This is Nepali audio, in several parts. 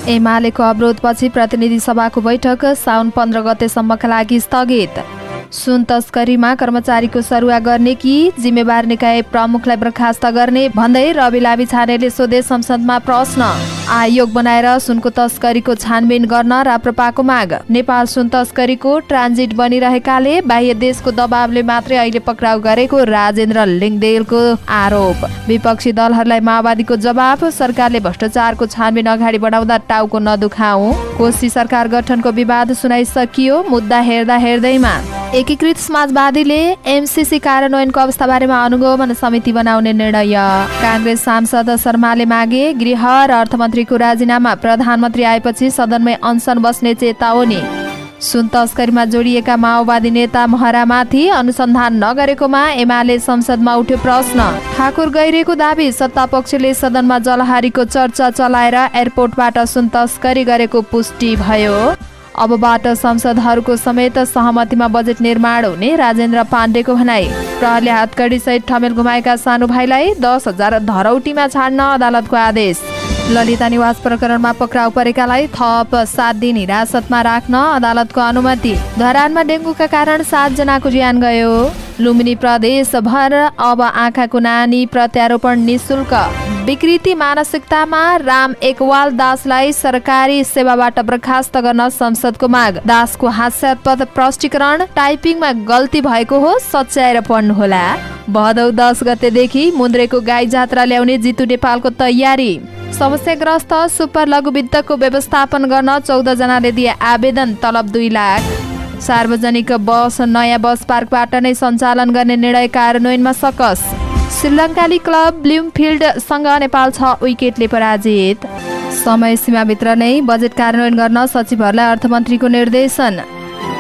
एमालेको अवरोधपछि प्रतिनिधि सभाको बैठक साउन 15 गतेसम्मका लागि स्थगित। सुन तस्करीमा कर्मचारीको सरुवा गर्ने कि जिम्मेवार निकाय प्रमुखलाई बर्खास्त गर्ने भन्दै रवि लामिछानेले सोधे संसदमा प्रश्न। आयोग बनाएर सुनको तस्करीको छानबिन गर्न राप्रपाको माग। नेपाल सुन तस्करीको ट्रान्जिट बनिरहेकाले बाह्य देशको दबावले मात्रै अहिले पक्राउ गरेको राजेन्द्र लिङदेलको आरोप। विपक्षी दलहरूलाई माओवादीको जवाफ। सरकारले भ्रष्टाचारको छानबिन अगाडि बढाउँदा टाउको नदुखाऊ। कोशी सरकार गठनको विवाद सुनाइसकियो। मुद्दा हेर्दा हेर्दैमा एकीकृत समाजवादीले एमसीसी कार्यान्वयनको अवस्थाबारेमा अनुगमन समिति बनाउने निर्णय। कांग्रेस सांसद शर्माले मागे गृह र अर्थमन्त्रीको राजीनामा। प्रधानमन्त्री आएपछि सदनमै अनसन बस्ने चेतावनी। सुन तस्करीमा जोडिएका माओवादी नेता महरामाथि अनुसन्धान नगरेकोमा एमाले संसदमा उठ्यो प्रश्न। ठाकुर गैरेको दाबी। सत्तापक्षले सदनमा जलहारीको चर्चा चलाएर एयरपोर्टबाट सुन तस्करी गरेको पुष्टि भयो। अबबाट संसदहरूको समेत सहमतिमा बजेट निर्माण हुने राजेन्द्र पाण्डेको भनाई। प्रहरले हातकडी सहित ठमेल गुमाएका सानो भाइलाई 10,000 धरौटीमा छाड्न अदालतको आदेश। ललिता निवास प्रकरणमा पक्राउ परेकालाई थप 7 दिन हिरासतमा राख्न अदालतको अनुमति। धरानमा डेङ्गुका कारण 7 जनाको ज्यान गयो। लुम्बिनी प्रदेशभर अब आँखाको नानी प्रत्यारोपण निशुल्क। विकृति मानसिकतामा राम एकवाल दासलाई सरकारी सेवाबाट बर्खास्त गर्न संसदको माग। दासको हास्यास्पद प्रष्टीकरण। टाइपिङमा गल्ती भएको हो, सच्याएर पढ्नुहोला। भदौ 10 गतेदेखि मुन्द्रेको गाई जात्रा ल्याउने जितु नेपालको तयारी। समस्याग्रस्त सुपर लघुवित्तको व्यवस्थापन गर्न 14 जनाले दिए आवेदन। तलब 2 लाख। सार्वजनिक बस नयाँ बस पार्कबाट नै सञ्चालन गर्ने निर्णय कार्यान्वयनमा सकस। श्रीलङ्काली क्लब ब्लुमफिल्डसँग नेपाल 6 विकेटले पराजित। समय सीमाभित्र नै बजेट कार्यान्वयन गर्न सचिवहरूलाई अर्थमन्त्रीको निर्देशन।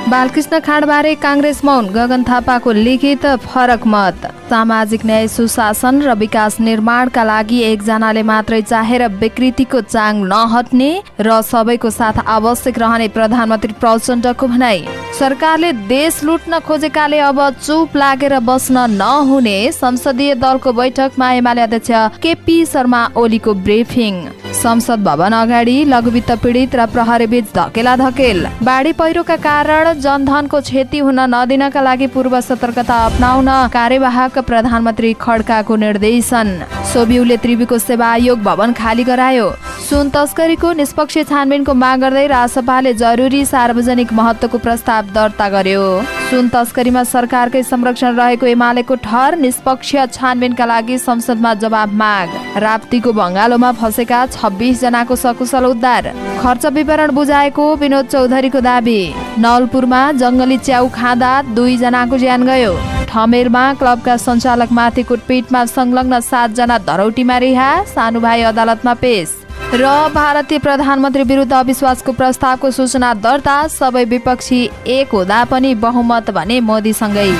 बालकृष्ण खाँडबारे कांग्रेस मौन। गगन थापाको लिखित फरक मत। सामाजिक न्याय सुशासन र विकास निर्माणका लागि एकजनाले मात्रै चाहेर विकृतिको चाङ नहट्ने र सबैको साथ आवश्यक रहने प्रधानमन्त्री प्रचण्डको भनाई। सरकारले देश लुट्न खोजेकाले अब चुप लागेर बस्न नहुने। संसदीय दलको बैठकमा एमाले अध्यक्ष केपी शर्मा ओलीको ब्रिफिङ। संसद भवन अगाडि लघुवित्त पीडित र प्रहरी बीच धकेल। बाढी पहिरोका कारण जनधनको क्षति हुन नदिनका लागि पूर्व सतर्कता अपनाउन कार्यवाहक प्रधानमन्त्री खड्काको निर्देशन। सोभियुले त्रिवीको सेवा आयोग भवन खाली गरायो। सुन तस्करीको निष्पक्ष छानबिनको माग गर्दै रासपाले जरुरी सार्वजनिक महत्त्वको प्रस्ताव दर्ता गर्यो। सुन तस्करीमा सरकारकै संरक्षण रहेको एमालेको ठहर। निष्पक्ष छानबिनका लागि संसदमा जवाब माग। राप्तीको भङ्गालोमा फसेका 26 जनाको सकुशल उद्धार। खर्च विवरण बुझाएको विनोद चौधरीको दाबी। नवलपुरमा जंगली च्याउ खाँदा 2 जनाको ज्यान गयो। ठमेलमा क्लबका सञ्चालकमाथि कुटपिटमा संलग्न 7 जना धरौटीमा रिहा। सानो भाइ अदालतमा पेश। र भारतीय प्रधानमन्त्री विरुद्ध अविश्वासको प्रस्तावको सूचना दर्ता। सबै विपक्षी एक हुँदा पनि बहुमत भने मोदीसँगै।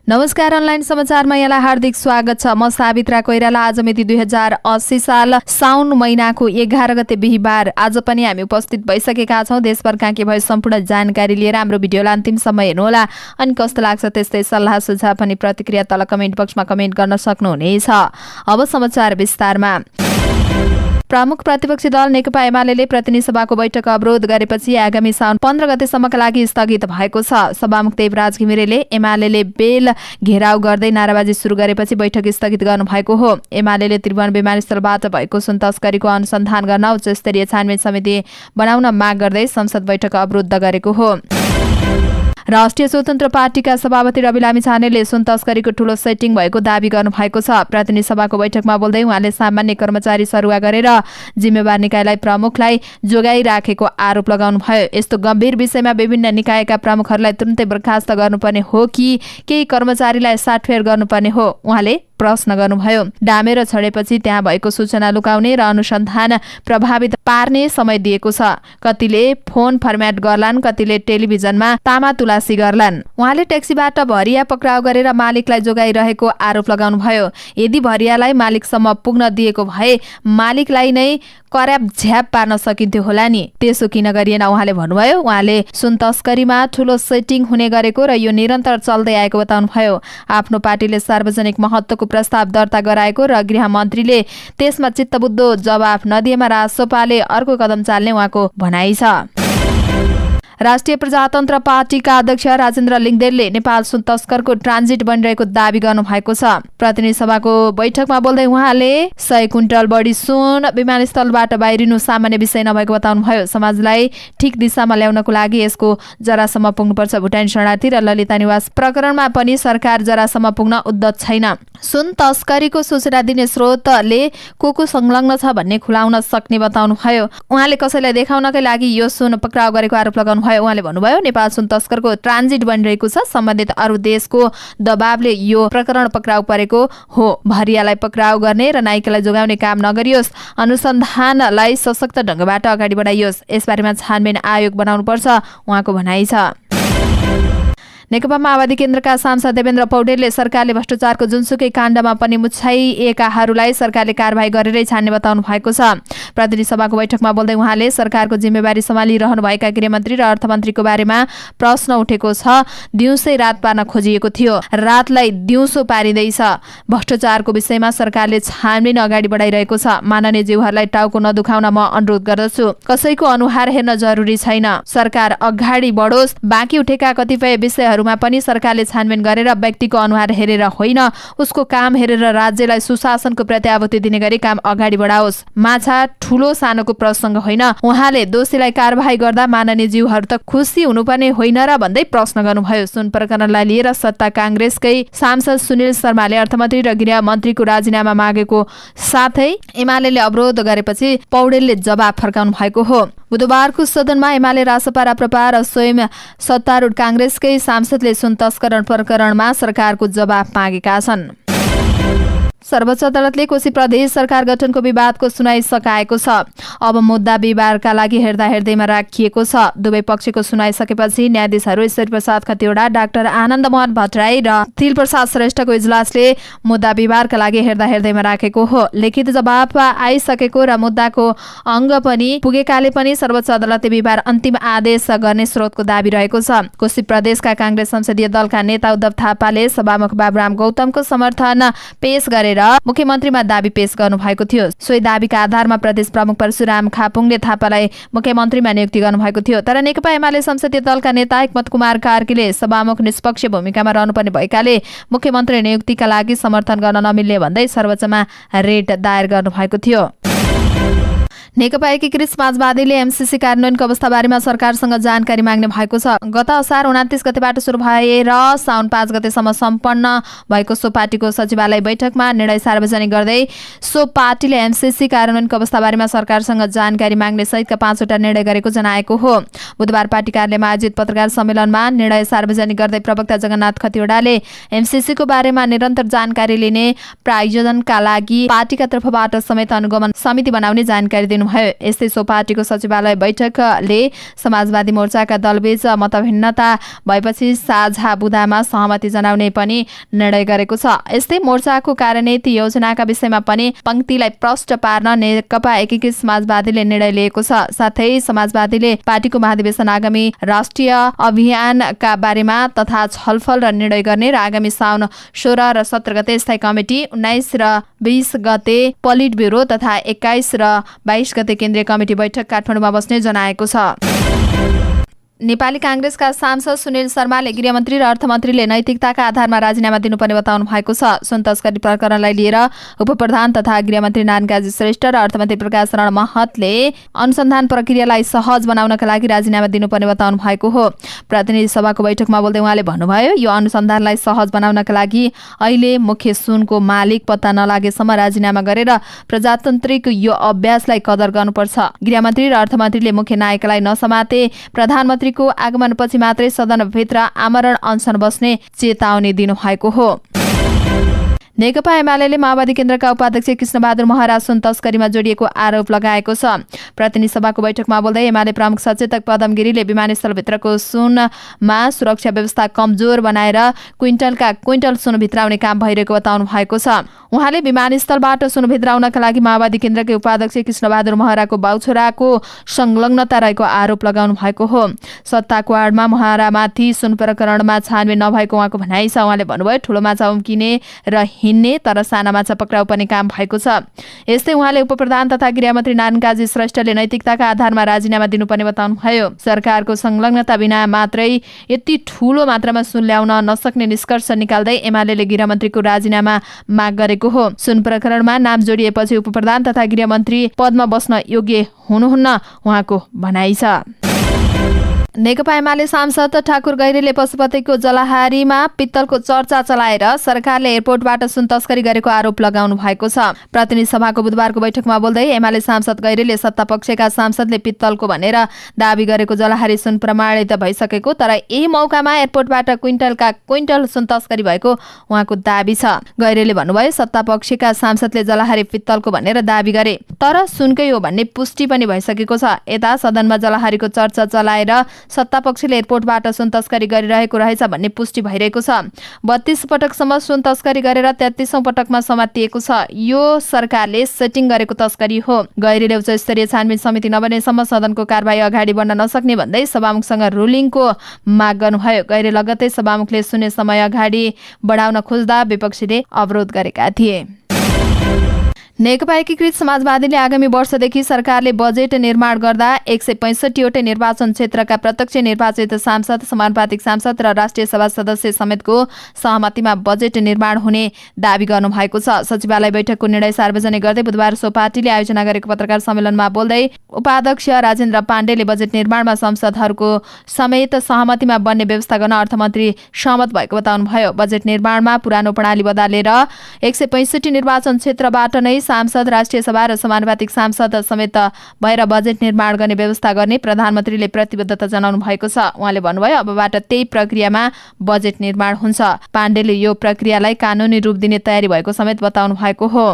नमस्कार, अनलाइन समाचारमा यहाँलाई हार्दिक स्वागत छ। म सावित्रा कोइराला। आज मिति 2080 साल साउन महिनाको 11 गते बिहीबार। आज पनि हामी उपस्थित भइसकेका छौँ देशभरका के भयो सम्पूर्ण जानकारी लिएर। हाम्रो भिडियोलाई अन्तिमसम्म हेर्नुहोला। अनि कस्तो लाग्छ त्यस्तै सल्लाह सुझाव पनि प्रतिक्रिया तल कमेन्ट बक्समा कमेन्ट गर्न सक्नुहुनेछ। अब समाचार विस्तारमा। प्रमुख प्रतिपक्षी दल नेकपा एमाले प्रतिनिधि सभाको बैठक अवरोध गरेपछि आगामी साउन 15 गतेसम्मका लागि स्थगित भएको छ। सभामुख देवराज घिमिरेले एमाले बेल घेराउ गर्दै नाराबाजी सुरु गरेपछि बैठक स्थगित गर्नु भएको हो। एमाले त्रिभुवन विमानस्थलबाट भएको सुन तस्करीको अनुसन्धान गर्न उच्च स्तरीय छानबिन समिति बनाउन माग गर्दै संसद बैठक अवरुद्ध गरेको हो। राष्ट्रिय स्वतन्त्र पार्टीका सभापति रवि लामिछानेले सुन तस्करीको ठूलो सेटिङ भएको दावी गर्नु भएको छ। प्रतिनिधि सभाको बैठकमा बोल्दै उहाँले सामान्य कर्मचारी सरुवा गरेर जिम्मेवार निकायलाई प्रमुखलाई जोगाइराखेको आरोप लगाउनु भयो। यस्तो गम्भीर विषयमा विभिन्न निकायका प्रमुखहरूलाई तुरुन्तै बर्खास्त गर्नुपर्ने हो कि केही कर्मचारीलाई साटफेर गर्नुपर्ने हो, उहाँले प्रश्न गर्नुभयो। डामेर छडेपछि त्यहाँ भएको सूचना लुकाउने र अनुसन्धान प्रभावित पार्ने समय दिएको छ। कतिले फोन फर्म्याट गर्लान्, कतिले टेलिभिजनमा तामा तुलासी गर्लान्। उहाँले ट्याक्सीबाट भरिया पक्राउ गरेर मालिकलाई जोगाइरहेको आरोप लगाउनुभयो। यदि भरियालाई मालिकसम्म पुग्न दिएको भए मालिकलाई नै कराप झ्याप पार्न सकिन्थ्यो होला नि, त्यसो किन गरिएन उहाँले भन्नुभयो। उहाँले सुन तस्करीमा ठूलो सेटिङ हुने गरेको र यो निरन्तर चल्दै आएको बताउनुभयो। आफ्नो पार्टीले सार्वजनिक महत्त्वको प्रस्ताव दर्ता गराएको र गृहमन्त्रीले त्यसमा चित्तबुद्धो जवाफ नदिएमा रासोपाले अर्को कदम चाल्ने उहाँको भनाइ छ। राष्ट्रिय प्रजातन्त्र पार्टीका अध्यक्ष राजेन्द्र लिङ्गदेनले नेपाल सुन तस्करको ट्रान्जिट बनिरहेको दावी गर्नुभएको छ। प्रतिनिधि सभाको बैठकमा बोल्दै उहाँले 100 कुइन्टल बढी सुन विमानस्थलबाट बाहिरिनु सामान्य विषय नभएको बताउनुभयो। समाजलाई ठिक दिशामा ल्याउनको लागि यसको जरासम्म पुग्नुपर्छ। भुटानी शरणार्थी र ललिता निवास प्रकरणमा पनि सरकार जरासम्म पुग्न उद्यत छैन। सुन तस्करीको सूचना दिने स्रोतले को संलग्न छ भन्ने खुलाउन सक्ने बताउनुभयो। उहाँले कसैलाई देखाउनकै लागि यो सुन पक्राउ गरेको आरोप लगाउनु भयो। उहाँले भन्नुभयो नेपाल सुन तस्करको ट्रान्जिट बनिरहेको छ। सम्बन्धित अरू देशको दबावले यो प्रकरण पक्राउ परेको हो। भरियालाई पक्राउ गर्ने र नायिकालाई जोगाउने काम नगरियोस्। अनुसन्धानलाई सशक्त ढङ्गबाट अगाडि बढाइयोस्। यसबारेमा छानबिन आयोग बनाउनुपर्छ उहाँको भनाइ छ। नेकपा माओवादी केन्द्रका सांसद देवेन्द्र पौडेलले सरकारले भ्रष्टाचारको जुनसुकै काण्डमा पनि मुछाइएकाहरूलाई सरकारले कारबाही गरेरै छान्ने बताउनु भएको छ। प्रतिनिधि सभाको बैठकमा बोल्दै उहाँले सरकारको जिम्मेवारी सम्हालिरहनु भएका गृहमन्त्री र अर्थमन्त्रीको बारेमा प्रश्न उठेको छ। दिउँसै रात पार्न खोजिएको थियो, रातलाई दिउँसो पारिँदैछ। भ्रष्टाचारको विषयमा सरकारले छानबिन अगाडि बढाइरहेको छ। माननीय ज्यूहरूलाई टाउको नदुखाउन म अनुरोध गर्दछु। कसैको अनुहार हेर्न जरुरी छैन। सरकार अगाडि बढोस्। बाँकी उठेका कतिपय विषयहरूमा पनि सरकारले छानबिन गरेर व्यक्तिको अनुहार हेरेर होइन, उसको काम हेरेर राज्यलाई सुशासनको प्रत्याभूति दिने गरी काम अगाडि बढाओस्। माछा ठूलो सानोको प्रसङ्ग होइन। उहाँले दोषीलाई कारबाही गर्दा माननीय ज्यूहरू त खुसी हुनुपर्ने होइन र भन्दै प्रश्न गर्नुभयो। सुन प्रकरणलाई लिएर सत्ता काङ्ग्रेसकै सांसद सुनिल शर्माले अर्थमन्त्री र गृहमन्त्रीको राजीनामा मागेको साथै एमाले अवरोध गरेपछि पौडेलले जवाब फर्काउनु भएको हो। बुधबारको सदनमा एमाले रासपा राप्रपा र स्वयं सत्तारूढ काङ्ग्रेसकै सांसदले सुन तस्करण प्रकरणमा सरकारको जवाब मागेका छन्। सर्वोच्च अदालतले कोशी प्रदेश सरकार गठनको विवादको सुनाई सकाएको छ। अब मुद्दा विवादका लागि हेर्दैमा राखिएको छ। दुवै पक्षको सुनाई सकेपछि न्यायाधीशहरू ईश्वर प्रसाद खतिवडा, डाक्टर आनन्द मोहन भट्टराई र तिल प्रसाद श्रेष्ठको इजलासले मुद्दा विवादका लागि हेर्दैमा राखेको हो। लिखित जवाब आइसकेको र मुद्दाको अङ्ग पनि पुगेकाले पनि सर्वोच्च अदालतले बिहिबार अन्तिम आदेश गर्ने स्रोतको दाबी रहेको छ। कोशी प्रदेशका काङ्ग्रेस संसदीय दलका नेता उद्धव थापाले सभामुख बाबुराम गौतमको समर्थन पेश गरेर मुख्यमन्त्रीमा दाबी पेश गर्नुभएको थियो। सोही दाबीका आधारमा प्रदेश प्रमुख परशुराम खापुङले थापालाई मुख्यमन्त्रीमा नियुक्ति गर्नुभएको थियो। तर नेकपा एमाले संसदीय दलका नेता हिक्मत कुमार कार्कीले सभामुख निष्पक्ष भूमिकामा रहनुपर्ने भएकाले मुख्यमन्त्री नियुक्तिका लागि समर्थन गर्न नमिल्ने भन्दै सर्वोच्चमा रेट दायर गर्नुभएको थियो। नेकपा एकीकृत समाजवादीले एमसीसी कार्यान्वयनको अवस्थाबारेमा सरकारसँग जानकारी माग्ने भएको छ। गत असार 29 गतेबाट सुरु भएर साउन 5 गतेसम्म सम्पन्न भएको सो पार्टीको सचिवालय बैठकमा निर्णय सार्वजनिक गर्दै सो पार्टीले एमसीसी कार्यान्वयनको अवस्थाबारेमा सरकारसँग जानकारी माग्ने सहितका 5 वटा निर्णय गरेको जनाएको हो। बुधबार पार्टी कार्यालयमा आयोजित पत्रकार सम्मेलनमा निर्णय सार्वजनिक गर्दै प्रवक्ता जगन्नाथ खतिवडाले एमसीसीको बारेमा निरन्तर जानकारी लिने प्रायोजनका लागि पार्टीका तर्फबाट समेत अनुगमन समिति बनाउने जानकारी दिनु भयो। यस्तै सो पार्टीको सचिवालय बैठकले समाजवादी मोर्चाका दलबीच मतभिन्नता भएपछि साझा बुदामा सहमति जनाउने पनि निर्णय गरेको छ। यस्तै मोर्चाको कार्यनीति योजनाका विषयमा पनि पंक्तिलाई प्रष्ट पार्न नेकपा एकीकृत समाजवादीले निर्णय लिएको छ। साथै समाजवादीले पार्टीको महाधिवेशन आगामी राष्ट्रिय अभियानका बारेमा तथा छलफल र निर्णय गर्ने र आगामी साउन 16 र 17 गते स्थायी कमिटी, 19 र 20 गते पोलिट ब्युरो तथा 21 र 22 गते केन्द्रीय कमिटी बैठक काठमाडौँमा बस्ने जनाएको छ। नेपाली काङ्ग्रेसका सांसद सुनिल शर्माले गृहमन्त्री र अर्थमन्त्रीले नैतिकताका आधारमा राजीनामा दिनुपर्ने बताउनु भएको छ। सुन तस्करी प्रकरणलाई लिएर उपप्रधान तथा गृहमन्त्री नारायणकाजी श्रेष्ठ र अर्थमन्त्री प्रकाश शरण महतले अनुसन्धान प्रक्रियालाई सहज बनाउनका लागि राजीनामा दिनुपर्ने बताउनु भएको हो। प्रतिनिधि सभाको बैठकमा बोल्दै उहाँले भन्नुभयो, यो अनुसन्धानलाई सहज बनाउनका लागि अहिले मुख्य सुनको मालिक पत्ता नलागेसम्म राजीनामा गरेर प्रजातान्त्रिक यो अभ्यासलाई कदर गर्नुपर्छ। गृहमन्त्री र अर्थमन्त्रीले मुख्य नायकलाई नसमाते प्रधानमन्त्री को आगमनपछि मात्रै सदनभित्र आमरण अनसन बस्ने चेतावनी दिनुभएको हो। नेकपा एमाले माओवादी केन्द्रका उपाध्यक्ष कृष्णबहादुर महरा सुन तस्करीमा जोडिएको आरोप लगाएको छ। प्रतिनिधि सभाको बैठकमा बोल्दै एमाले प्रमुख सचेतक पदम गिरीले विमानस्थलभित्रको सुनमा सुरक्षा व्यवस्था कमजोर बनाएर क्विन्टल सुन भित्राउने काम भइरहेको बताउनु भएको छ। उहाँले विमानस्थलबाट सुन भित्राउनका लागि माओवादी केन्द्रकै उपाध्यक्ष कृष्णबहादुर महराको बाउछोराको संलग्नता रहेको आरोप लगाउनु भएको हो। सत्ताको आडमा महरामाथि सुन प्रकरणमा छानबिन नभएको उहाँको भनाइ छ। उहाँले भन्नुभयो ठुलो माछा उम्किने र हिँड्ने तर साना माछा पक्राउ पर्ने काम भएको छ। यस्तै उहाँले उपप्रधान तथा गृहमन्त्री नारायण काजी श्रेष्ठले नैतिकताका आधारमा राजीनामा दिनुपर्ने बताउनुभयो। सरकारको संलग्नता बिना मात्रै यति ठूलो मात्रामा सुन ल्याउन नसक्ने निष्कर्ष निकाल्दै एमालेले गृहमन्त्रीको राजीनामा माग गरेको हो। सुन प्रकरणमा नाम जोडिएपछि उपप्रधान तथा गृहमन्त्री पदमा बस्न योग्य हुनुहुन्न उहाँको भनाइ छ। नेकपा एमाले सांसद ठाकुर गैरेले पशुपतिको जलाहारीमा पित्तलको चर्चा चलाएर सरकारले एयरपोर्टबाट सुन तस्करी गरेको आरोप लगाउनु भएको छ। प्रतिनिधि सभाको बुधबारको बैठकमा बोल्दै एमाले सांसद गैरेले सत्तापक्षका सांसदले पित्तलको भनेर दाबी गरेको जलाहारी सुन प्रमाणित भइसकेको तर यही मौकामा एयरपोर्टबाट क्विन्टल सुन तस्करी भएको उहाँको दाबी छ। गैरेले भन्नुभयो सत्तापक्षका सांसदले जलाहारी पित्तलको भनेर दाबी गरे तर सुनकै हो भन्ने पुष्टि पनि भइसकेको छ। यता सदनमा जलाहारीको चर्चा चलाएर सत्तापक्षले एयरपोर्टबाट सुन तस्करी गरिरहेको रहेछ भन्ने पुष्टि भइरहेको छ। 32 पटकसम्म सुन तस्करी गरेर 33औं पटकमा समातिएको छ। यो सरकारले सेटिङ गरेको तस्करी हो। गैरेले उच्च स्तरीय छानबिन समिति नबनेसम्म सदनको कारबाही अगाडि बढ्न नसक्ने भन्दै सभामुखसँग रुलिङको माग गर्नुभयो। गैरे लगत्तै सभामुखले शून्य समय अगाडि बढाउन खोज्दा विपक्षीले अवरोध गरेका थिए। नेकपा एकीकृत समाजवादीले आगामी वर्षदेखि सरकारले बजेट निर्माण गर्दा 165वटै निर्वाचन क्षेत्रका प्रत्यक्ष निर्वाचित सांसद, समानुपातिक सांसद र राष्ट्रिय सभा सदस्य समेतको सहमतिमा बजेट निर्माण हुने दाबी गर्नु भएको छ। सचिवालय बैठकको निर्णय सार्वजनिक गर्दै बुधबार सो पार्टीले आयोजना गरेको पत्रकार सम्मेलनमा बोल्दै उपाध्यक्ष राजेन्द्र पाण्डेले बजेट निर्माणमा सांसदहरूको समेत सहमतिमा बन्ने व्यवस्था गर्न अर्थमन्त्री सहमत भएको बताउनुभयो। बजेट निर्माणमा पुरानो प्रणाली बदलेर 165 निर्वाचन क्षेत्रबाट नै सांसद, राष्ट्रिय सभा र समानुपातिक सांसद समेत भएर बजेट निर्माण गर्ने व्यवस्था गर्ने प्रधानमन्त्रीले प्रतिबद्धता जनाउनु भएको छ। उहाँले भन्नुभयो अबबाट त्यही प्रक्रियामा बजेट निर्माण हुन्छ। पाण्डेले यो प्रक्रियालाई कानुनी रूप दिने तयारी भएको समेत बताउनु भएको हो।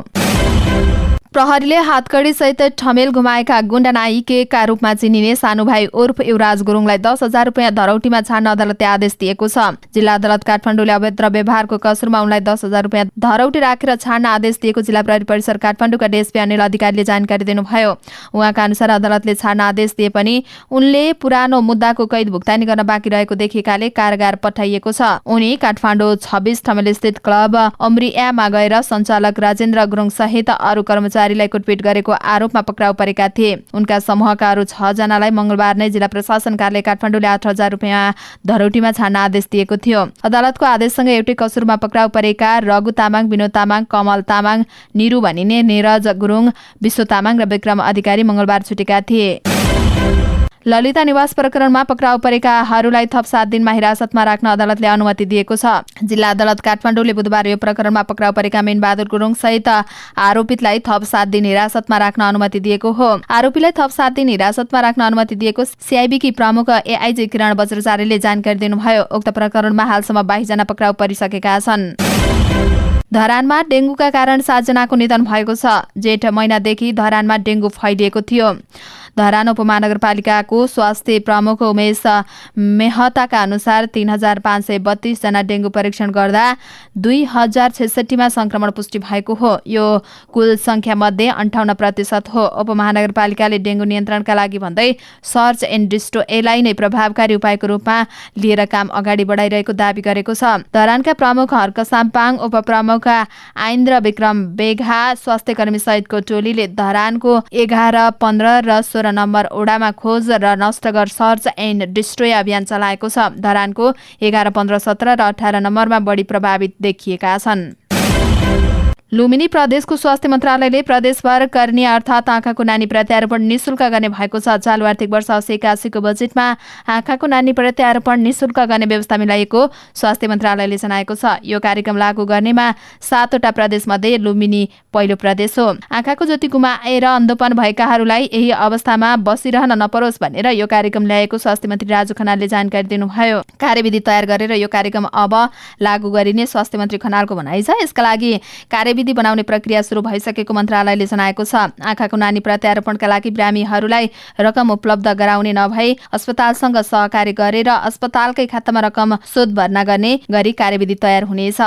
प्रहरीले हातकडी सहित ठमेल घुमाएका गुण्डा नायिकेका रूपमा चिनिने सानु भाइ उर्फ युवराज गुरुङलाई 10,000 रुपियाँ धरौटीमा छाड्न अदालतले आदेश दिएको छ। जिल्ला अदालत काठमाडौँले अभद्र व्यवहारको कसुरमा उनलाई 10,000 रुपियाँ धरौटी राखेर छाड्न आदेश दिएको जिल्ला प्रहरी परिसर काठमाडौँका डीएसपी अनिल अधिकारीले जानकारी दिनुभयो। उहाँका अनुसार अदालतले छाड्न आदेश दिए पनि उनले पुरानो मुद्दाको कैद भुक्तानी गर्न बाँकी रहेको देखिएकाले कारागार पठाइएको छ। उनी काठमाडौँ 26 ठमेल स्थित क्लब अम्रियामा गएर सञ्चालक राजेन्द्र गुरुङ सहित अरू कर्मचारीलाई कुटपिट गरेको आरोपमा पक्राउ परेका थिए। उनका समूहका अरू 6 जनालाई मंगलबार नै जिल्ला प्रशासन कार्यालय काठमाडौँले 8,000 रुपियाँ धरौटीमा छाड्न आदेश दिएको थियो। अदालतको आदेशसँग एउटै कसुरमा पक्राउ परेका रघु तामाङ, विनोद तामाङ, कमल तामाङ, निरु भनिने निरज गुरुङ, विश्व तामाङ र विक्रम अधिकारी मंगलबार छुटेका थिए। ललिता निवास प्रकरणमा पक्राउ परेकाहरूलाई थप 7 दिनमा हिरासतमा राख्न अदालतले अनुमति दिएको छ। जिल्ला अदालत काठमाडौँले बुधबार यो प्रकरणमा पक्राउ परेका मीनबहादुर गुरुङ सहित आरोपितलाई थप 7 दिन हिरासतमा राख्न अनुमति दिएको हो। आरोपीलाई थप 7 दिन हिरासतमा राख्न अनुमति दिएको सीआईबी प्रमुख एआईजी किरण बज्राचार्यले जानकारी दिनुभयो। उक्त प्रकरणमा हालसम्म 22 जना पक्राउ परिसकेका छन्। धरानमा डेङ्गुका कारण 7 जनाको निधन भएको छ। जेठ महिनादेखि धरानमा डेङ्गु फैलिएको थियो। धरान उपमहानगरपालिकाको स्वास्थ्य प्रमुख उमेश मेहताका अनुसार 3,532 जना डेङ्गु परीक्षण गर्दा 2,066 मा संक्रमण पुष्टि भएको हो। यो कुल संख्या मध्ये 58% हो। उपमहानगरपालिकाले डेङ्गु नियन्त्रणका लागि भन्दै सर्च एन्ड डिस्ट्रोयलाई नै प्रभावकारी उपायको रूपमा लिएर काम अगाडि बढाइरहेको दाबी गरेको छ। धरानका प्रमुख हर्क साम्पाङ, उपप्रमुख आइन्द्र विक्रम बेघा, स्वास्थ्यकर्मी सहितको टोलीले धरानको 11, 15 र 16 नम्बर ओडामा खोज र नष्टगर सर्च एन्ड डिस्ट्रोय अभियान चलाएको छ। धरानको 11, 15, 17 र 18 नम्बरमा बढी प्रभावित देखिएका छन्। लुम्बिनी प्रदेशको स्वास्थ्य मन्त्रालयले प्रदेशभर कर्निया अर्थात् आँखाको नानी प्रत्यारोपण निशुल्क गर्ने भएको छ। चालु आर्थिक वर्ष 80-81 को बजेटमा आँखाको नानी प्रत्यारोपण निशुल्क गर्ने व्यवस्था मिलाइएको स्वास्थ्य मन्त्रालयले जनाएको छ। यो कार्यक्रम लागू गर्नेमा 7 वटा प्रदेश मध्ये लुम्बिनी पहिलो प्रदेश हो। आँखाको ज्योति गुमाएर अन्धोपन भएकाहरूलाई यही अवस्थामा बसिरहन नपरोस् भनेर यो कार्यक्रम ल्याएको स्वास्थ्य मन्त्री राजु खनालले जानकारी दिनुभयो। कार्यविधि तयार गरेर यो कार्यक्रम अब लागू गरिने स्वास्थ्य मन्त्री खनालको भनाइ छ। यसका लागि कार्यविधि बनाउने प्रक्रिया सुरु भइसकेको मन्त्रालयले जनाएको छ। आँखाको नानी प्रत्यारोपणका लागि बिरामीहरूलाई रकम उपलब्ध गराउने नभई अस्पतालसँग सहकार्य गरेर अस्पतालकै खातामा रकम शोध भर्ना गर्ने गरी कार्यविधि तयार हुनेछ।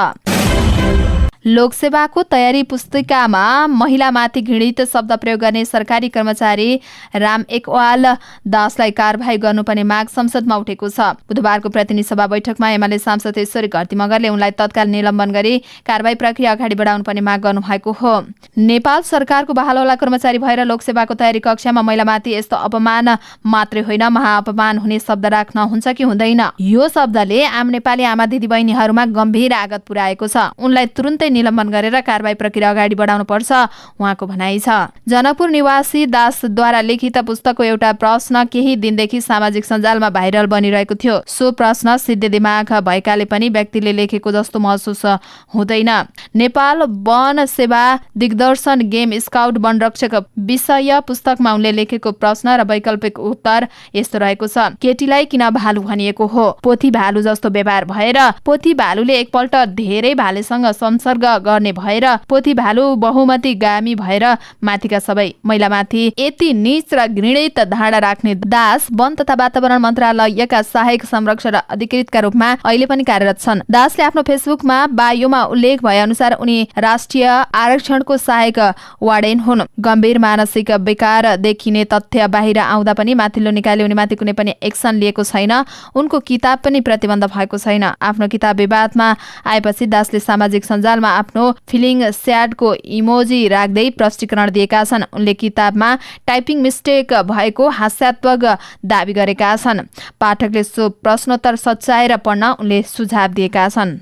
लोकसेवाको तयारी पुस्तिकामा महिलामाथि घृणित शब्द प्रयोग गर्ने सरकारी कर्मचारी राम एकवाल दासलाई कारबाही गर्नुपर्ने माग संसदमा उठेको छ। बुधबारको प्रतिनिधि सभा बैठकमा एमाले सांसद ईश्वरी घरती मगरले उनलाई तत्काल निलम्बन गरी कारबाही प्रक्रिया अगाडि बढाउनुपर्ने माग गर्नुभएको हो। नेपाल सरकारको बहालवाला कर्मचारी भएर लोकसेवाको तयारी कक्षामा महिलामाथि यस्तो अपमान मात्रै होइन, महाअपमान हुने शब्द राख्न हुन्छ कि हुँदैन? यो शब्दले आम नेपाली आमा दिदीबहिनीहरूमा गम्भीर आघात पुर्याएको छ। उनलाई तुरुन्तै निलम्बन गरेर कारबाही प्रक्रिया अगाडि बढाउनु पर्छ, उहाँको भनाइ छ। जनकपुर निवासी दासद्वारा लिखित पुस्तकको एउटा प्रश्न केही दिनदेखि सामाजिक सञ्जालमा भाइरल बनिरहेको थियो। सो प्रश्न सिद्धे दिमाग भएकाले पनि व्यक्तिले लेखेको जस्तो महसुस हुँदैन। नेपाल वन सेवा दिग्दर्शन गेम स्काउट वनरक्षक विषय पुस्तकमा उनले लेखेको प्रश्न र वैकल्पिक उत्तर यस्तो रहेको छ: केटीलाई किन भालु भनिएको हो? पोथी भालु जस्तो व्यवहार भएर, पोथी भालुले एकपल्ट धेरै भालेसँग संसर्ग गर्ने भएर, पोथी भालु बहुमती गामी भएर, माथिका सबै महिलामाथि यति नीच र घृणित धारणा राख्ने दास वन तथा वातावरण मन्त्रालयका सहायक संरक्षक अधिकृतका रूपमा अहिले पनि कार्यरत छन्। दासले आफ्नो फेसबुकमा बायोमा उल्लेख भए अनुसार उनी राष्ट्रिय आरक्षणको सहायक वार्डेन हुन्। गम्भीर मानसिक विकार देखिने तथ्य बाहिर आउँदा पनि माथिल्लो निकायले उनीमाथि कुनै पनि एक्सन लिएको छैन। उनको किताब पनि प्रतिबन्ध भएको छैन। आफ्नो किताब विवादमा आएपछि दासले सामाजिक सञ्जालमा आफ्नो फिलिङ स्याडको इमोजी राख्दै प्रष्टीकरण दिएका छन्। उनले किताबमा टाइपिङ मिस्टेक भएको हास्यात्मक दावी गरेका छन्। पाठकले सो प्रश्नोत्तर सच्याएर पढ्न उनले सुझाव दिएका छन्।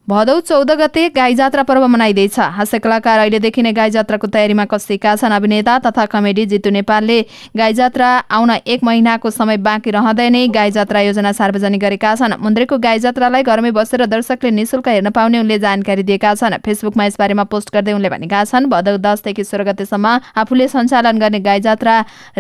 भदौ 14 गते गाई जात्रा पर्व मनाइँदैछ। हास्य कलाकार अहिलेदेखि नै गाई जात्राको तयारीमा कसिएका छन्। अभिनेता तथा कमेडी जितु नेपालले गाई जात्रा आउन 1 महिनाको समय बाँकी रहँदै नै गाई जात्रा योजना सार्वजनिक गरेका छन्। मुन्द्रेको गाई जात्रालाई घरमै बसेर दर्शकले निशुल्क हेर्न पाउने उनले जानकारी दिएका छन्। फेसबुकमा यसबारेमा पोस्ट गर्दै उनले भनेका छन्, भदौ 10 देखि 16 गतेसम्म आफूले सञ्चालन गर्ने गाई जात्रा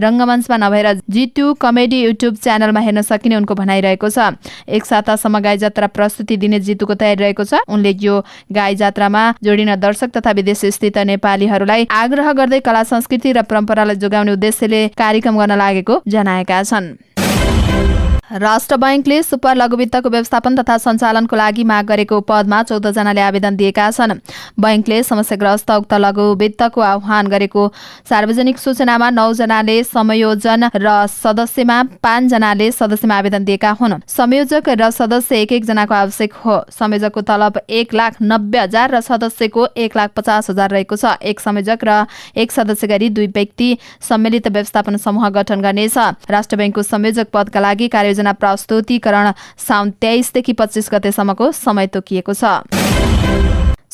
रङ्गमञ्चमा नभएर जितु कमेडी युट्युब च्यानलमा हेर्न सकिने उनको भनाइरहेको छ। एक सातासम्म गाई जात्रा प्रस्तुति दिने जितुको तयारी रहेको छ। उनले यो गाई जात्रामा जोडिन दर्शक तथा विदेश स्थित नेपालीहरूलाई आग्रह गर्दै कला संस्कृति र परम्परालाई जोगाउने उद्देश्यले कार्यक्रम गर्न लागेको जनाएका छन्। राष्ट्र बैंकले सुपर लघुवित्तको व्यवस्थापन तथा सञ्चालनको लागि माग गरेको पदमा 14 जनाले आवेदन दिएका छन्। बैंकले समस्याग्रस्त उक्त लघुवित्तको आह्वान गरेको सार्वजनिक सूचनामा 9 जनाले संयोजन र सदस्यमा 5 जनाले सदस्यमा आवेदन दिएका हुन्। संयोजक र सदस्य 1-1 जनाको आवश्यक हो। संयोजकको तलब 1,90,000 र सदस्यको 1,50,000 रहेको छ। एक संयोजक र एक सदस्य गरी 2 व्यक्ति सम्मिलित व्यवस्थापन समूह गठन गर्नेछ। राष्ट्र बैंकको संयोजक पदका लागि कार्ययोजना प्रस्तुतिकरण साउन 23 देखि 25 गतेसम्मको समय तोकिएको छ।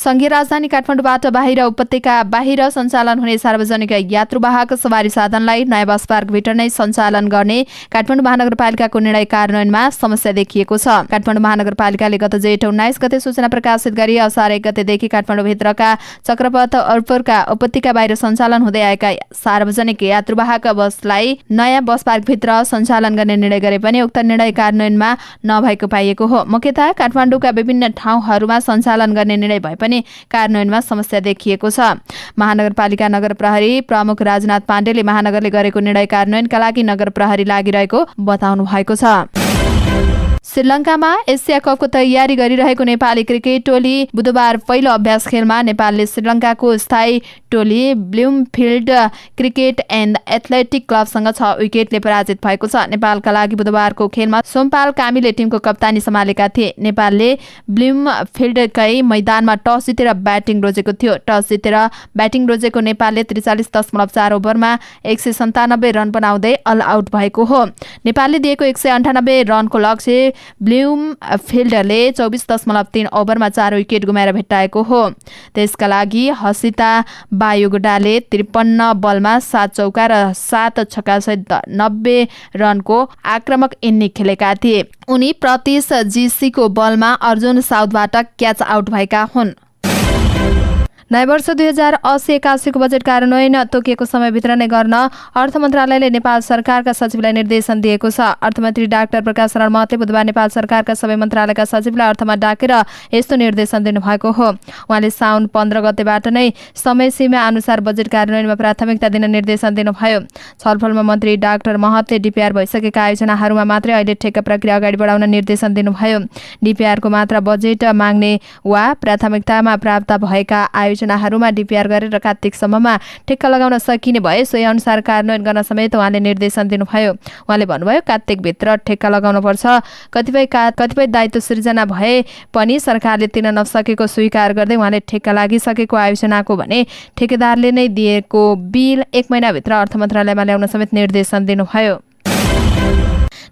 संघीय राजधानी काठमाडौँबाट बाहिर उपत्यका बाहिर सञ्चालन हुने सार्वजनिक यात्रुवाहक सवारी साधनलाई नयाँ बस पार्कभित्र नै सञ्चालन गर्ने काठमाडौँ महानगरपालिकाको निर्णय कार्यान्वयनमा समस्या देखिएको छ। काठमाडौँ महानगरपालिकाले गत जेठ 19 गते सूचना प्रकाशित गरी असार 1 गतेदेखि काठमाडौँभित्रका चक्रपथ अर्फोरका उपत्यका बाहिर सञ्चालन हुँदै आएका सार्वजनिक यात्रुवाहक बसलाई नयाँ बस पार्कभित्र सञ्चालन गर्ने निर्णय गरे पनि उक्त निर्णय कार्यान्वयनमा नभएको पाइएको हो। मुख्यतः काठमाडौँका विभिन्न ठाउँहरूमा सञ्चालन गर्ने निर्णय भए पनि कार्यान्वयनमा समस्या देखिएको छ। महानगरपालिका नगर प्रहरी प्रमुख राजनाथ पाण्डेले महानगरले गरेको निर्णय कार्यान्वयनका लागि नगर प्रहरी लागिरहेको बताउनु भएको छ। श्रीलङ्कामा एसिया कपको तयारी गरिरहेको नेपाली क्रिकेट टोली बुधबार पहिलो अभ्यास खेलमा नेपालले श्रीलङ्काको स्थायी टोली ब्लुमफिल्ड क्रिकेट एन्ड एथलेटिक क्लबसँग 6 विकेटले पराजित भएको छ। नेपालका लागि बुधबारको खेलमा सोमपाल कामीले टिमको कप्तानी सम्हालेका थिए। नेपालले ब्लुमफिल्डकै मैदानमा टस जितेर ब्याटिङ रोजेको थियो। टस जितेर ब्याटिङ रोजेको नेपालले 43.4 ओभरमा 197 रन बनाउँदै अल आउट भएको हो। नेपालले दिएको 198 रनको लक्ष्य ब्लुमफिल्डले 24.3 ओभरमा 4 विकेट गुमाएर भेट्टाएको हो। त्यसका लागि हसिता बायुगुडाले 53 बलमा 7 चौका र 7 छक्कासहित 90 रनको आक्रामक इनिङ खेलेका थिए। उनी प्रतीश जीसीको बलमा अर्जुन साउथबाट क्याच आउट भएका हुन्। नयाँ वर्ष 2080-81 को बजेट कार्यान्वयन तोकिएको समयभित्र नै गर्न अर्थ मन्त्रालयले नेपाल सरकारका सचिवलाई निर्देशन दिएको छ। अर्थमन्त्री डाक्टर प्रकाश शरण महतले बुधबार नेपाल सरकारका सबै मन्त्रालयका सचिवलाई अर्थमा डाकेर यस्तो निर्देशन दिनुभएको हो। उहाँले साउन 15 गतेबाट नै समय सीमा अनुसार बजेट कार्यान्वयनमा प्राथमिकता दिन निर्देशन दिनुभयो। छलफलमा मन्त्री डाक्टर महतले डीपीआर भइसकेका आयोजनाहरूमा मात्रै अहिले ठेक्का प्रक्रिया अगाडि बढाउन निर्देशन दिनुभयो। डीपीआरको मात्र बजेट माग्ने वा प्राथमिकतामा प्राप्त भएका आयोजनाहरूमा डीपीआर गरेर कार्तिकसम्ममा ठेक्का लगाउन सकिने भए सोही अनुसार कार्यान्वयन गर्न समेत उहाँले निर्देशन दिनुभयो। उहाँले भन्नुभयो कार्तिकभित्र ठेक्का लगाउनुपर्छ। कतिपय दायित्व सृजना भए पनि सरकारले तिर्न नसकेको स्वीकार गर्दै उहाँले ठेक्का लागिसकेको आयोजनाको भने ठेकेदारले नै दिएको बिल 1 महिनाभित्र अर्थ मन्त्रालयमा ल्याउन समेत निर्देशन दिनुभयो।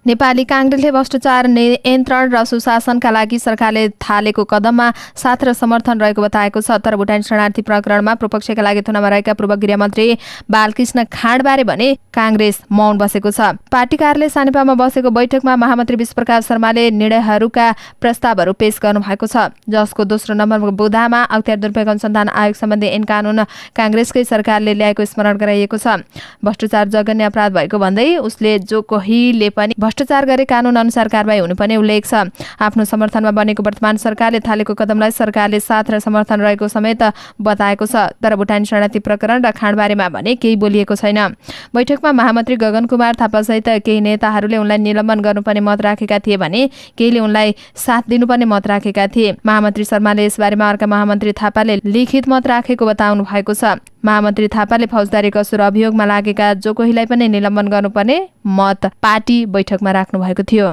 नेपाली काङ्ग्रेसले भ्रष्टाचार नियन्त्रण र सुशासनका लागि सरकारले थालेको कदममा साथ र समर्थन रहेको बताएको छ। तर भुटान शरणार्थी प्रकरणमा प्रपक्षका लागि थुनामा रहेका पूर्व गृहमन्त्री बालकृष्ण खाँडबारे भने काङ्ग्रेस मौन बसेको छ। पार्टी कार्यालय सानेपामा बसेको बैठकमा महामन्त्री विश्वप्रकाश शर्माले निर्णयहरूका प्रस्तावहरू पेश गर्नु भएको छ, जसको दोस्रो नम्बरमा बुधामा अख्तियार दुरुपयोग अनुसन्धान आयोग सम्बन्धी ऐन कानून काङ्ग्रेसकै सरकारले ल्याएको स्मरण गराइएको छ। भ्रष्टाचार जघन्य अपराध भएको भन्दै उसले जो कोहीले पनि भ्रष्टाचार गरे कानून अनुसार कारबाही हुनुपर्ने उल्लेख छ। आफ्नो समर्थनमा बनेको वर्तमान सरकारले थालेको कदमलाई सरकारले साथ र समर्थन रहेको समेत बताएको छ। तर भुटान शरणार्थी प्रकरण र खाँडबारेमा भने केही बोलिएको छैन। बैठकमा महामन्त्री गगन कुमार थापासहित केही नेताहरूले उनलाई निलम्बन गर्नुपर्ने मत राखेका थिए भने केहीले उनलाई साथ दिनुपर्ने मत राखेका थिए। महामन्त्री शर्माले यसबारेमा अर्का महामन्त्री थापाले लिखित मत राखेको बताउनु भएको छ। महामन्त्री थापाले फौजदारी कसुर अभियोगमा लागेका जो कोहीलाई पनि निलम्बन गर्नुपर्ने मत पार्टी बैठकमा राख्नु भएको थियो।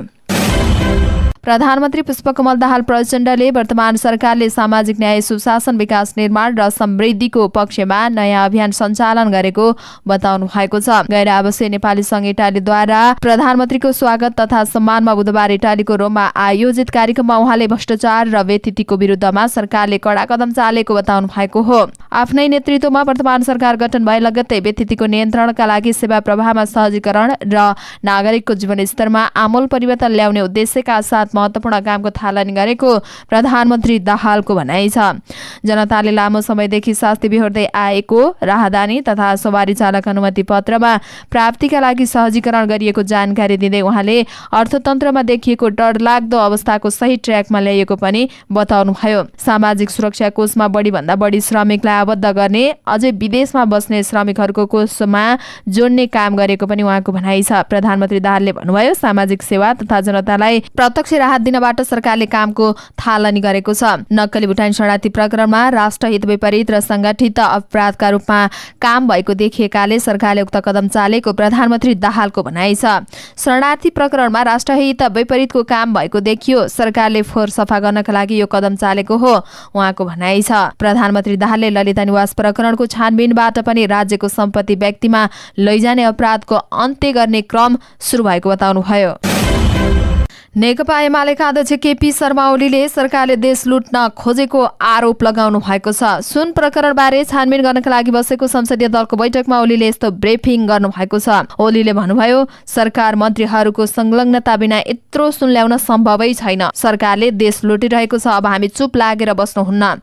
प्रधानमन्त्री पुष्पकमल दाहाल प्रचण्डले वर्तमान सरकारले सामाजिक न्याय, सुशासन, विकास, निर्माण र समृद्धिको पक्षमा नयाँ अभियान सञ्चालन गरेको बताउनु भएको छ। गैर आवासीय नेपाली संघ इटालीद्वारा प्रधानमन्त्रीको स्वागत तथा सम्मानमा बुधबार इटालीको रोममा आयोजित कार्यक्रममा उहाँले भ्रष्टाचार र व्यतिथिको विरुद्धमा सरकारले कडा कदम चालेको बताउनु भएको हो। आफ्नै नेतृत्वमा वर्तमान सरकार गठन भए लगत्तै व्यतिथिको नियन्त्रणका लागि सेवा प्रवाहमा सहजीकरण र नागरिकको जीवनस्तरमा आमूल परिवर्तन ल्याउने उद्देश्यका साथ महत्त्वपूर्ण कामको थालनी गरेको प्रधानमन्त्री दाहालको भनाइ छ। जनताले लामो समयदेखि शास्ति बिहोर्दै आएको राहदानी तथा सवारी चालक अनुमति पत्रमा प्राप्तिका लागि सहजीकरण गरिएको जानकारी दिँदै उहाँले अर्थतन्त्रमा देखिएको डरलाग्दो अवस्थाको सही ट्र्याकमा ल्याइएको पनि बताउनुभयो। सामाजिक सुरक्षा कोषमा बढीभन्दा बढी श्रमिकलाई आबद्ध गर्ने, अझै विदेशमा बस्ने श्रमिकहरूको कोषमा जोड्ने काम गरेको पनि उहाँको भनाइ छ। प्रधानमन्त्री दाहालले भन्नुभयो, सामाजिक सेवा तथा जनतालाई प्रत्यक्ष राहत दिनबाट सरकारले कामको थालनी गरेको छ। नक्कली भुटान शरणार्थी प्रकरणमा राष्ट्रहित विपरीत र संगठित अपराधका रूपमा काम भएको देखिएकाले सरकारले उक्त कदम चालेको प्रधानमन्त्री दाहालको भनाइ छ। शरणार्थी प्रकरणमा राष्ट्रहित विपरीतको काम भएको देखियो, सरकारले फोहोर सफा गर्नका लागि यो कदम चालेको हो उहाँको भनाइ छ। प्रधानमन्त्री दाहालले ललिता निवास प्रकरणको छानबिनबाट पनि राज्यको सम्पत्ति व्यक्तिमा लैजाने अपराधको अन्त्य गर्ने क्रम सुरु भएको बताउनुभयो। नेकपा एमालेका अध्यक्ष केपी शर्मा ओलीले सरकारले देश लुट्न खोजेको आरोप लगाउनु भएको छ। सुन प्रकरणबारे छानबिन गर्नका लागि बसेको संसदीय दलको बैठकमा ओलीले यस्तो ब्रिफिङ गर्नु भएको छ। ओलीले भन्नुभयो, सरकार मन्त्रीहरूको संलग्नता बिना यत्रो सुन ल्याउन सम्भवै छैन। सरकारले देश लुटिरहेको छ, अब हामी चुप लागेर बस्नुहुन्न।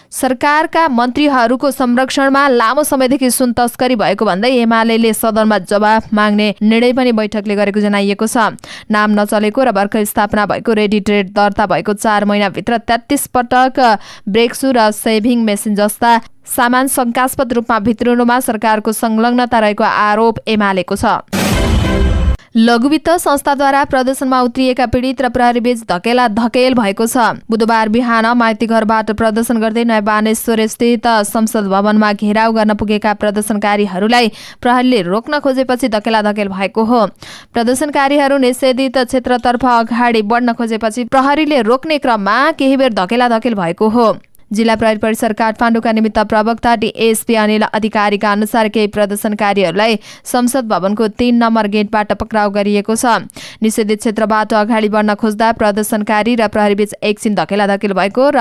सरकारका मन्त्रीहरूको संरक्षणमा लामो समयदेखि सुन तस्करी भएको भन्दै एमालेले सदनमा जवाफ माग्ने निर्णय पनि बैठकले गरेको जनाइएको छ। नाम नचलेको र भर्खर स्थापना भएको रेडी ट्रेड दर्ता भएको 4 महिनाभित्र 33 पटक ब्रेक्सु र सेभिङ मेसिन जस्ता सामान शंकास्पद रूपमा भित्रिनुमा सरकारको संलग्नता रहेको आरोप एमालेको छ। लघुवित्त संस्थाद्वारा प्रदर्शनमा उत्रिएका पीडित र प्रहरीबीच धकेल भएको छ। बुधबार बिहान माइती घरबाट प्रदर्शन गर्दै नयाँ बानेश्वर स्थित संसद भवनमा घेराउ गर्न पुगेका प्रदर्शनकारीहरूलाई प्रहरीले रोक्न खोजेपछि धकेल भएको हो। प्रदर्शनकारीहरू निषेधित क्षेत्रतर्फ अगाडि बढ्न खोजेपछि प्रहरीले रोक्ने क्रममा केही बेर धकेल भएको हो। जिल्ला प्रहरी परिसर काठमाडौँका निमित्त प्रवक्ता डीएसपी अनिल अधिकारीका अनुसार केही प्रदर्शनकारीहरूलाई संसद भवनको 3 नम्बर गेटबाट पक्राउ गरिएको छ। निषेधित क्षेत्रबाट अगाडि बढ्न खोज्दा प्रदर्शनकारी र प्रहरीबीच एकछिन धकेल भएको र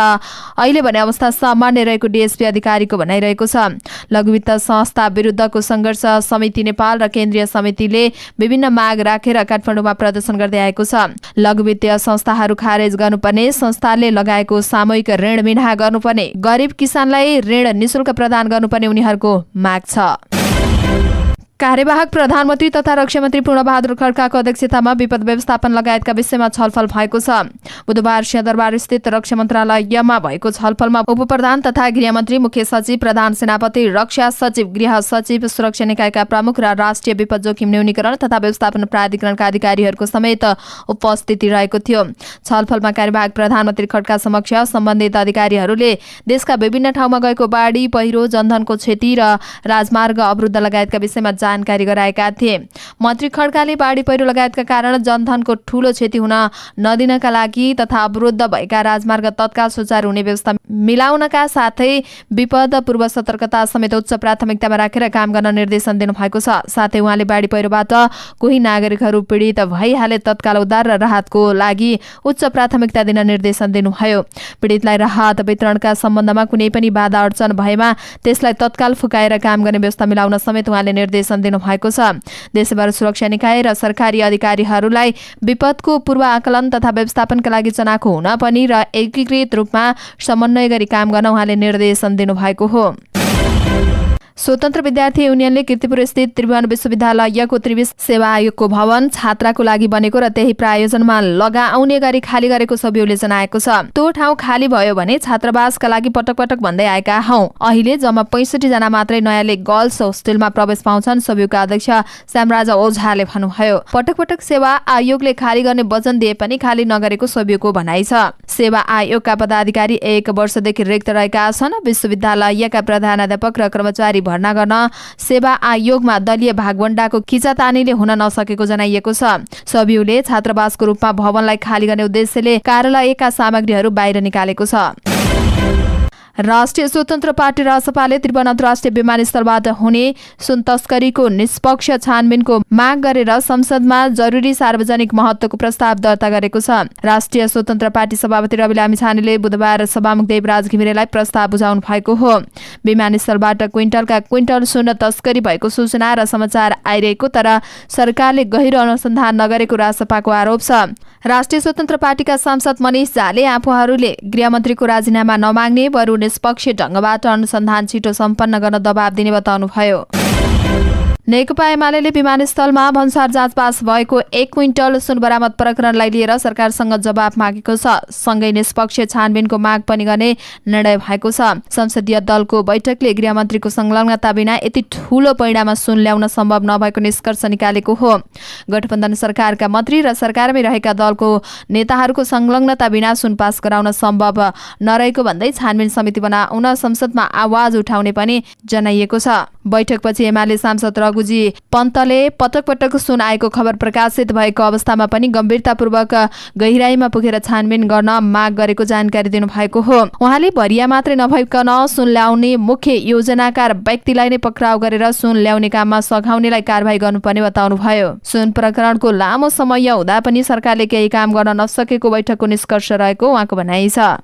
अहिले भने अवस्था सामान्य रहेको डीएसपी अधिकारीको भनाइरहेको छ। लघुवित्त संस्था विरुद्धको संघर्ष समिति नेपाल र केन्द्रीय समितिले विभिन्न माग राखेर काठमाडौँमा प्रदर्शन गर्दै आएको छ। लघुवित्तीय संस्थाहरू खारेज गर्नुपर्ने, संस्थाले लगाएको सामूहिक ऋण मिना गराउनुपर्ने, गरिब किसानलाई ऋण निशुल्क प्रदान गर्नुपर्ने उनीहरूको माग छ। कार्यवाहक प्रधानमन्त्री तथा रक्षामन्त्री पूर्णबहादुर खड्काको अध्यक्षतामा विपद व्यवस्थापन लगायतका विषयमा छलफल भएको छ। बुधबार सिंहदरबार स्थित रक्षा मन्त्रालयमा भएको छलफलमा उपप्रधान तथा गृहमन्त्री, मुख्य सचिव, प्रधान सेनापति, रक्षा सचिव, गृह सचिव, सुरक्षा निकायका प्रमुख र राष्ट्रिय विपद जोखिम न्यूनीकरण तथा व्यवस्थापन प्राधिकरणका अधिकारीहरूको समेत उपस्थिति रहेको थियो। छलफलमा कार्यवाहक प्रधानमन्त्री खड्का समक्ष सम्बन्धित अधिकारीहरूले देशका विभिन्न ठाउँमा गएको बाढी, पहिरो, जनधनको क्षति र राजमार्ग अवरुद्ध लगायतका विषयमा जानकारी गराएका थिए। मन्त्री खड्काले बाढी पहिरो लगायतका कारण जनधनको ठूलो क्षति हुन नदिनका लागि तथा अवरुद्ध भएका राजमार्ग तत्काल सुचारू हुने व्यवस्था मिलाउनका साथै विपद पूर्व सतर्कता समेत उच्च प्राथमिकतामा राखेर काम गर्न निर्देशन दिनुभएको छ। साथै उहाँले बाढी पहिरोबाट कोही नागरिकहरू पीडित भइहाले तत्काल उद्धार र राहतको लागि उच्च प्राथमिकता दिन निर्देशन दिनुभयो। पीडितलाई राहत वितरणका सम्बन्धमा कुनै पनि बाधा अडचन भएमा त्यसलाई तत्काल फुकाएर काम गर्ने व्यवस्था मिलाउन समेत उहाँले निर्देशन दिनुभएको छ। देशभर सुरक्षा निकाय र सरकारी अधिकारीहरूलाई विपदको पूर्व आकलन तथा व्यवस्थापनका लागि चनाखो हुन पनि र एकीकृत रूपमा समन्वय गरी काम गर्न उहाँले निर्देशन दिनुभएको हो। स्वतन्त्र विद्यार्थी युनियनले कीर्तिपुर स्थित त्रिभुवन विश्वविद्यालयको त्रिविश सेवा आयोगको भवन छात्राको लागि बनेको र त्यही प्रायोजनमा लगाउने गरी खाली गरेको सबिउले जनाएको छ। त्यो ठाउँ खाली भयो भने छात्रावासका लागि पटक पटक भन्दै आएका हौं। अहिले जम्मा 65 जना मात्रै नयाँले गर्ल्स होस्टेलमा प्रवेश पाउँछन्, सबिउका अध्यक्ष श्यामराज ओझाले भन्नुभयो। पटक पटक सेवा आयोगले खाली गर्ने वचन दिए पनि खाली नगरेको सबिउको भनाइ छ। सेवा आयोगका पदाधिकारी 1 वर्षदेखि रिक्त रहेका छन्। विश्वविद्यालयका प्रधानाध्यापक र कर्मचारी भर्ना गर्न सेवा आयोगमा दलीय भागवण्डाको खिचातानीले हुन नसकेको जनाइएको छ। सबिउले छात्रावासको रूपमा भवनलाई खाली गर्ने उद्देश्यले कार्यालयका सामग्रीहरू बाहिर निकालेको छ। राष्ट्रिय स्वतन्त्र पार्टी रासपाले त्रिभुवन अन्तर्राष्ट्रिय विमानस्थलबाट हुने सुन तस्करीको निष्पक्ष छानबिनको माग गरेर संसदमा जरुरी सार्वजनिक महत्त्वको प्रस्ताव दर्ता गरेको छ। राष्ट्रिय स्वतन्त्र पार्टी सभापति रवि लामिछानेले बुधबार सभामुख देवराज घिमिरेलाई प्रस्ताव बुझाउनु भएको हो। विमानस्थलबाट क्विन्टलका क्विन्टल सुन तस्करी भएको सूचना र समाचार आइरहेको तर सरकारले गहिरो अनुसन्धान नगरेको रासपाको आरोप छ। राष्ट्रिय स्वतन्त्र पार्टीका सांसद मनिष झाले आफूहरूले गृहमन्त्रीको राजीनामा नमाग्ने बरु निष्पक्ष ढंगबाट अनुसन्धान छिटो सम्पन्न गर्न दबाब दिने बताउनुभयो। नेकपा एमाले विमानस्थलमा भन्सार जाँच पास भएको 1 क्विन्टल सुन बरामद प्रकरणलाई लिएर सरकारसँग जवाब मागेको छ। सँगै निष्पक्ष छानबिनको माग पनि गर्ने निर्णय भएको छ। संसदीय दलको बैठकले गृहमन्त्रीको संलग्नता बिना यति ठूलो पैडामा सुन ल्याउन सम्भव नभएको निष्कर्ष निकालेको हो। गठबन्धन सरकारका मन्त्री र सरकारमै रहेका दलको नेताहरूको संलग्नता बिना सुन पास गराउन सम्भव नरहेको भन्दै छानबिन समिति बनाउन संसदमा आवाज उठाउने पनि जनाइएको छ। बैठकपछि एमाले सांसद रघुजी पन्तले पटक पटक सुन आएको खबर प्रकाशित भएको अवस्थामा पनि गम्भीरतापूर्वक गहिराईमा पुगेर छानबिन गर्न माग गरेको जानकारी दिनुभएको हो। उहाँले भरिया मात्रै नभइकन सुन ल्याउने मुख्य योजनाकार व्यक्तिलाई नै पक्राउ गरेर सुन ल्याउने काममा सघाउनेलाई कारबाही गर्नुपर्ने बताउनुभयो। सुन प्रकरणको लामो समय हुँदा पनि सरकारले केही काम गर्न नसकेको बैठकको निष्कर्ष रहेको उहाँको भनाइ छ।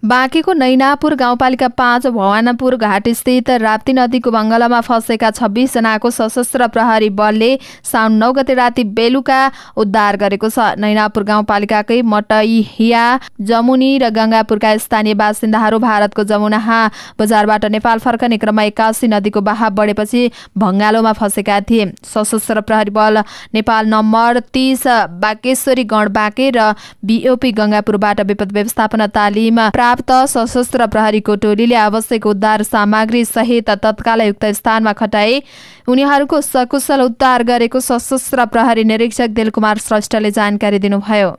बाँकेको नैनापुर गाउँपालिका 5 भवानापुर घाट स्थित राप्ती नदीको बंगलामा फँसेका 26 जनाको सशस्त्र प्रहरी बलले साउन 9 गते राति बेलुका उद्धार गरेको छ। नैनापुर गाउँपालिकाकै मटैहिया, जमुनी र गंगापुरका स्थानीय बासिन्दाहरू भारतको जमुनाहा बजारबाट नेपाल फर्कने क्रममा 81 नदीको बहाव बढेपछि भंगालोमा फँसेका थिए। सशस्त्र प्रहरी बल नेपाल नम्बर 30 बाकेश्वरी गण बाँके र बीओपी गंगापुरबाट विपद व्यवस्थापन तालिम प्राप्त सशस्त्र प्रहरीको टोलीले आवश्यक उद्धार सामग्री सहित तत्काल युक्त स्थानमा खटाए। उनीहरूको सकुशल उद्धार गरेको सशस्त्र प्रहरी निरीक्षक दिलकुमार श्रेष्ठले जानकारी दिनुभयो।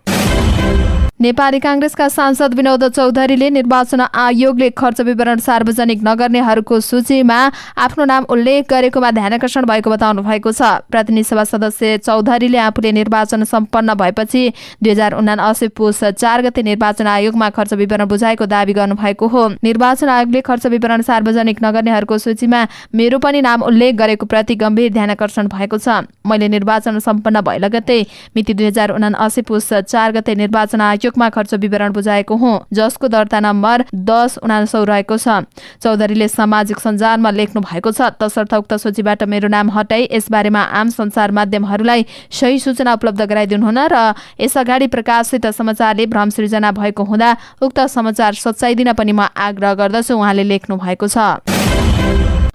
नेपाली कांग्रेसका सांसद विनोद चौधरीले निर्वाचन आयोगले खर्च विवरण सार्वजनिक नगर्नेहरूको सूचीमा आफ्नो नाम उल्लेख गरेकोमा ध्यानकर्षण भएको बताउनु भएको छ। प्रतिनिधि सभा सदस्य चौधरीले आफूले निर्वाचन सम्पन्न भएपछि 2079 पुस 4 गते निर्वाचन आयोगमा खर्च विवरण बुझाएको दावी गर्नुभएको हो। निर्वाचन आयोगले खर्च विवरण सार्वजनिक नगर्नेहरूको सूचीमा मेरो पनि नाम उल्लेख गरेको प्रति गम्भीर ध्यानकर्षण भएको छ। मैले निर्वाचन सम्पन्न भए लगत्तै मिति 2079 पुस 4 गते निर्वाचन आयोग अभियोगमा खर्च विवरण बुझाएको हुँ, जसको दर्ता नम्बर 1079 रहेको छ। चौधरीले सामाजिक सञ्जालमा लेख्नु भएको छ, तसर्थ उक्त सूचीबाट मेरो नाम हटाई यसबारेमा आम सञ्चार माध्यमहरूलाई सही सूचना उपलब्ध गराइदिनुहुन र यसअगाडि प्रकाशित समाचारले भ्रम सृजना भएको हुँदा उक्त समाचार सच्चाइ दिन पनि म आग्रह गर्दछु, उहाँले लेख्नु भएको छ।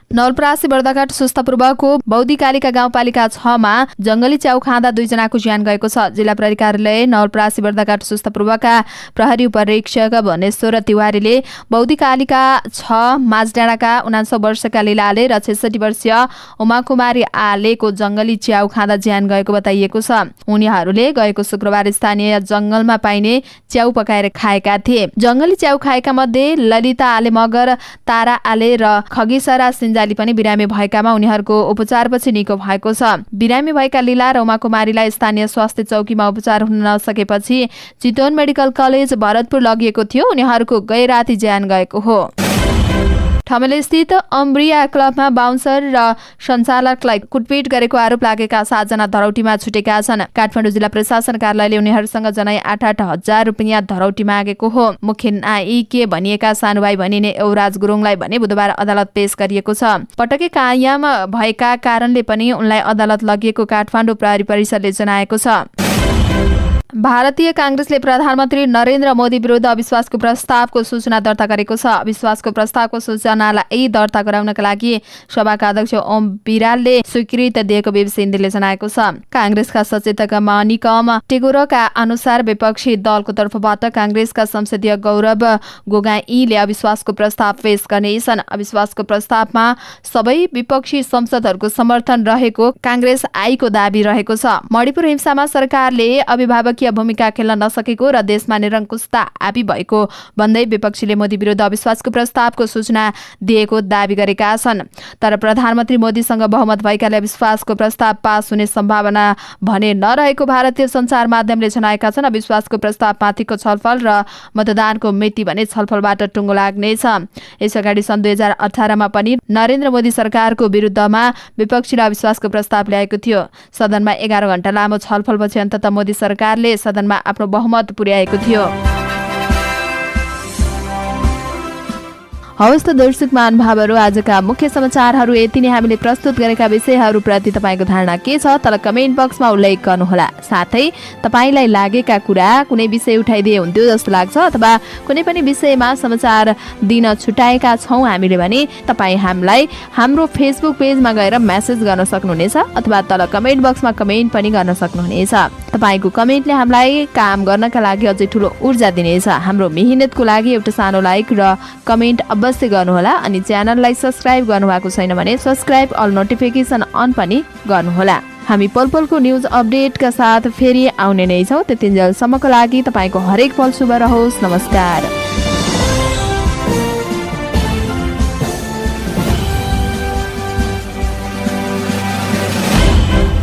नवलपरासी बर्दाघाट सुस्तापूर्वको बौद्धिकालिका गाउँपालिका 6 मा जंगली च्याउ खाँदा 2 जनाको ज्यान गएको छ। जिल्ला प्रहरी कार्यालय नवलपरासी बर्दाघाट सुस्तापूर्वका प्रहरी उपरीक्षक भनेश्वर तिवारीले बौद्धिकालिका 6 माझडाँडाका 49 वर्षका लीलाले र 66 वर्षीय उमाकुमारी आलेको जंगली च्याउ खाँदा ज्यान गएको बताइएको छ। उनीहरूले गएको शुक्रबार स्थानीय जंगलमा पाइने च्याउ पकाएर खाएका थिए। जंगली च्याउ खाएका मध्ये ललिता आले मगर, तारा आले र खगेसरा जाली पनि बिरामी भएकामा उनीहरूको उपचारपछि निको भएको छ। बिरामी भएका लीला र उमाकुमारीलाई स्थानीय स्वास्थ्य चौकीमा उपचार हुन नसकेपछि चितवन मेडिकल कलेज भरतपुर लगिएको थियो। उनीहरूको गैराती ज्यान गएको हो। ठमेल स्थित अम्ब्रिया क्लबमा बाउन्सर र सञ्चालकलाई कुटपिट गरेको आरोप लागेका 7 जना धरौटीमा छुटेका छन्। काठमाडौँ जिल्ला प्रशासन कार्यालयले उनीहरूसँग जनै 8-8 हजार रुपियाँ धरौटी मागेको हो। मुख्य न्यायिक भनिएका सानुभाइ भनिने युवराज गुरुङलाई भने बुधबार अदालत पेश गरिएको छ। पटके कायम भएका कारणले पनि उनलाई अदालत लगिएको काठमाडौँ प्रहरी परिषदले जनाएको छ। भारतीय कांग्रेसले प्रधानमन्त्री नरेन्द्र मोदी विरुद्ध अविश्वासको प्रस्तावको सूचना दर्ता गरेको छ। अविश्वासको प्रस्तावको सूचनालाई दर्ता गराउनका लागि सभाका अध्यक्ष ओम बिरालले स्वीकृति दिएको बीबीसी हिन्दीले जनाएको छ। कांग्रेसका सचेतक मणिकम टेगोरका अनुसार विपक्षी दलको तर्फबाट कांग्रेसका संसदीय गौरव गोगाईले अविश्वासको प्रस्ताव पेश गर्नेछन्। अविश्वासको प्रस्तावमा सबै विपक्षी संसदहरूको समर्थन रहेको कांग्रेस आईको दाबी रहेको छ। मणिपुर हिंसामा सरकारले अभिभावक भूमिका खेल्न नसकेको र देशमा निरङ्कुशता आबि भएको भन्दै विपक्षीले मोदी विरुद्ध अविश्वासको प्रस्तावको सूचना दिएको दाबी गरेका छन्। तर प्रधानमन्त्री मोदीसँग बहुमत भएकाले अविश्वासको प्रस्ताव पास हुने सम्भावना भने नरहेको भारतीय सञ्चार माध्यमले जनाएका छन्। अविश्वासको प्रस्तावमाथिको छलफल र मतदानको मिति भने छलफलबाट टुङ्गो लाग्नेछ। यसअगाडि सन् 2018 मा पनि नरेन्द्र मोदी सरकारको विरुद्धमा विपक्षीले अविश्वासको प्रस्ताव ल्याएको थियो। सदनमा 11 घण्टा लामो छलफलपछि अन्ततः मोदी सरकारले सदनमा आफ्नो बहुमत पुर्याएको थियो। हवस् त दर्शक महानुभावहरू, आजका मुख्य समाचारहरू यति नै। हामीले प्रस्तुत गरेका विषयहरूप्रति तपाईँको धारणा के छ तल कमेन्ट बक्समा उल्लेख गर्नुहोला। साथै तपाईँलाई लागेका कुरा कुनै विषय उठाइदिए हुन्थ्यो जस्तो लाग्छ अथवा कुनै पनि विषयमा समाचार दिन छुटाएका छौँ हामीले भने तपाईँ हामीलाई हाम्रो फेसबुक पेजमा गएर मेसेज गर्न सक्नुहुनेछ अथवा तल कमेन्ट बक्समा कमेन्ट पनि गर्न सक्नुहुनेछ। तपाईँको कमेन्टले हामीलाई काम गर्नका लागि अझै ठुलो ऊर्जा दिनेछ। हाम्रो मेहनतको लागि एउटा सानो लाइक र कमेन्ट अवश्य गर्नुहोला। अनि च्यानललाई सब्स्क्राइब गर्नुभएको छैन भने सब्स्क्राइब अल नोटिफिकेसन अन पनि गर्नुहोला। हामी पलपलको न्युज अपडेटका साथ फेरि आउने नै छौँ। त्यतिन्जेलसम्मको लागि तपाईँको हरेक पल शुभ रहोस्। नमस्कार।